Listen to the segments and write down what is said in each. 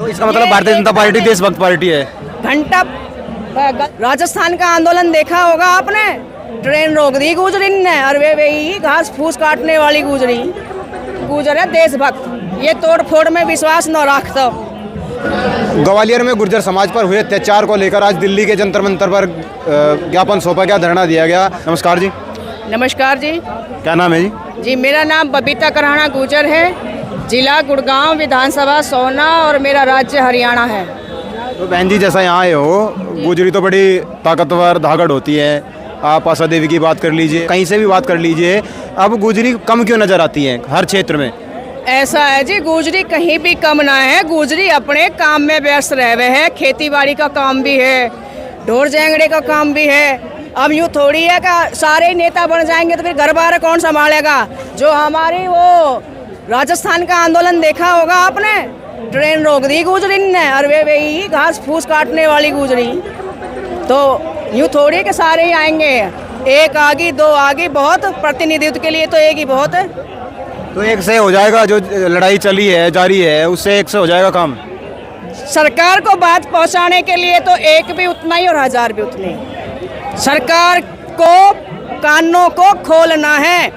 इसका मतलब भारतीय जनता पार्टी देशभक्त पार्टी है। घंटा राजस्थान का आंदोलन देखा होगा आपने, ट्रेन रोक दी गुजरी ने, और वे वही घास फूस काटने वाली गुजर है देशभक्त। ये तोड़ फोड़ में विश्वास न रखता। ग्वालियर में गुर्जर समाज पर हुए अत्याचार को लेकर आज दिल्ली के जंतर मंतर पर ज्ञापन सौंपा गया, धरना दिया गया। नमस्कार जी। नमस्कार जी। क्या नाम है जी? जी मेरा नाम बबीता कराना गुजर है, जिला गुड़गांव, विधानसभा सोना, और मेरा राज्य हरियाणा है। तो बहन जी, जैसा यहाँ आए हो, गुजरी तो बड़ी ताकतवर धागड़ होती है। आप आशा देवी की बात कर लीजिए, कहीं से भी बात कर लीजिए, अब गुजरी कम क्यों नजर आती है हर क्षेत्र में? ऐसा है जी, गुजरी कहीं भी कम ना है। गुजरी अपने काम में व्यस्त रह रहे हैं, खेती बाड़ी का काम भी है, ढोर जेंगड़े का काम भी है। अब यूँ थोड़ी है कि सारे नेता बन जाएंगे तो फिर घर बार कौन संभालेगा। जो हमारी वो राजस्थान का आंदोलन देखा होगा आपने, ट्रेन रोक दी गुजरी ने, और वे वही घास फूस काटने वाली गुजरी। तो यूँ थोड़ी कि सारे ही आएंगे, एक आगे दो आगे, बहुत प्रतिनिधित्व के लिए तो एक ही बहुत है। तो एक से हो जाएगा, जो लड़ाई चली है जारी है उससे एक से हो जाएगा काम। सरकार को बात पहुंचाने के लिए तो एक भी उतना ही और हजार भी उतने। सरकार को कानों को खोलना है।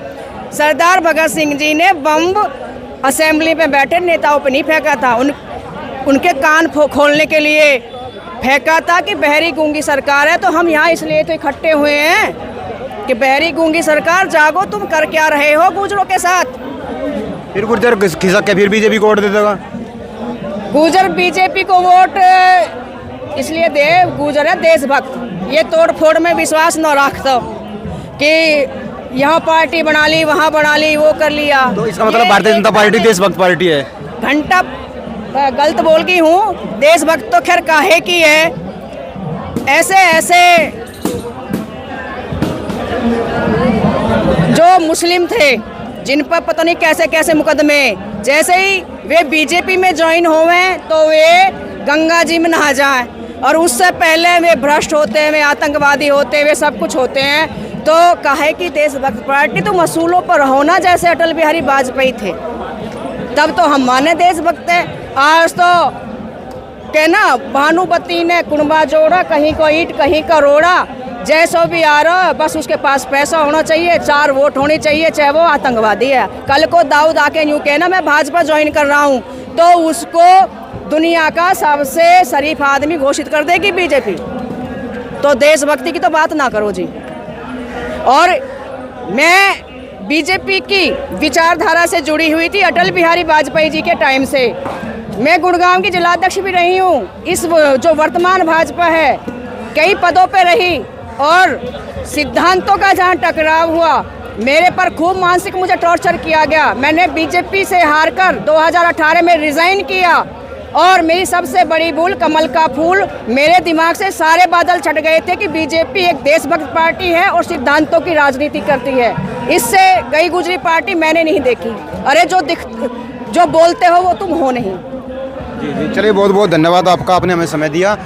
सरदार भगत सिंह जी ने बम असेंबली में बैठे नेताओं पर नहीं फेंका था, उनके कान खोलने के लिए फेंका था कि बहरी गूंगी सरकार है। तो हम यहाँ इसलिए तो इकट्ठे हुए हैं कि बहरी गूंगी सरकार जागो, तुम कर क्या रहे हो गुजरों के साथ। फिर गुर्जर खिसक के फिर बीजेपी को वोट दे देगा। गुजर बीजेपी को वोट इसलिए दे, गुजर है देशभक्त। ये तोड़ फोड़ में विश्वास न रखता कि यहाँ पार्टी बना ली, वहाँ बना ली, वो कर लिया। तो इसका मतलब भारतीय जनता पार्टी देशभक्त पार्टी है। घंटा गलत बोल गई हूँ, देशभक्त तो खैर काहे की है। ऐसे ऐसे जो मुस्लिम थे जिन पर पता नहीं कैसे कैसे मुकदमे, जैसे ही वे बीजेपी में ज्वाइन होवे तो वे गंगा जी में नहा जाएं, और उससे पहले वे भ्रष्ट होते हैं, वे आतंकवादी होते हैं, वे सब कुछ होते हैं। तो काहे की देशभक्त पार्टी, तुम असूलों पर रहो ना, जैसे अटल बिहारी वाजपेयी थे, तब तो हम माने देशभक्त है। आज तो कहना भानुपति ने कुंबा जोड़ा, कहीं को ईंट कहीं का रोड़ा, जैसो भी आ रहा, बस उसके पास पैसा होना चाहिए, 4 वोट होनी चाहिए, चाहे वो आतंकवादी है। कल को दाऊद आके यूँ कहना मैं भाजपा ज्वाइन कर रहा हूँ, तो उसको दुनिया का सबसे शरीफ आदमी घोषित कर देगी बीजेपी। तो देशभक्ति की तो बात ना करो जी। और मैं बीजेपी की विचारधारा से जुड़ी हुई थी अटल बिहारी वाजपेयी जी के टाइम से। मैं गुड़गांव की जिलाध्यक्ष भी रही हूँ। इस जो वर्तमान भाजपा है कई पदों पे रही, और सिद्धांतों का जहाँ टकराव हुआ, मेरे पर खूब मानसिक मुझे टॉर्चर किया गया। मैंने बीजेपी से हारकर 2018 में रिजाइन किया, और मेरी सबसे बड़ी भूल, कमल का फूल, मेरे दिमाग से सारे बादल छट गए थे कि बीजेपी एक देशभक्त पार्टी है और सिद्धांतों की राजनीति करती है। इससे गई गुजरी पार्टी मैंने नहीं देखी। अरे जो बोलते हो वो तुम हो नहीं। जी जी, चलिए बहुत बहुत धन्यवाद आपका, आपने हमें समय दिया।